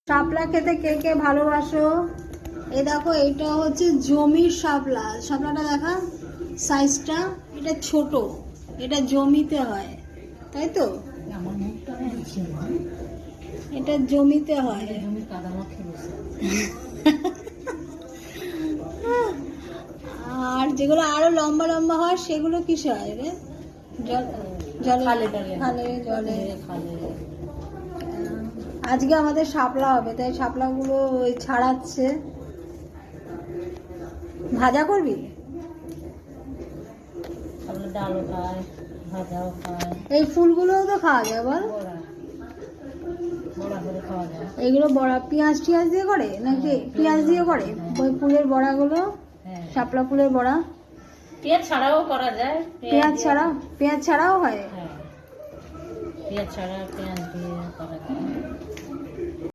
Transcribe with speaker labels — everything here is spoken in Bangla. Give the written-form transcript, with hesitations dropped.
Speaker 1: শাপলা খেতে কে কে ভালোবাসো? এই দেখো, এইটা হচ্ছে জমির শাপলা। শাপলাটা দেখা সাইজটা, এটা ছোট, এটা জমিতে হয়, তাই তো? এটা জমিতে হয়। আর যেগুলো আরো লম্বা লম্বা হয় সেগুলো কিসে হয় রে? জলে। আজকে আমাদের শাপলা হবে, তাই শাপলাগুলো ওই ছাড়াচ্ছে। ভাজা করবি?
Speaker 2: ডালও খায়, ভাজাও খায়।
Speaker 1: এই ফুলগুলোও তো খাওয়া যায় বল?
Speaker 2: বড়া করে খাওয়া যায়।
Speaker 1: এগুলো বড়া পেঁয়াজ টিয়াজ দিয়ে করে নাকি? পেঁয়াজ দিয়ে করে ওই ফুলের বড়াগুলো, শাপলা ফুলের বড়া।
Speaker 2: পেঁয়াজ ছাড়াও করা যায়।
Speaker 1: পেঁয়াজ ছাড়াও হয়।
Speaker 2: পেঁয়াজ ছাড়া পেঁয়াজ দিয়ে করা যায়।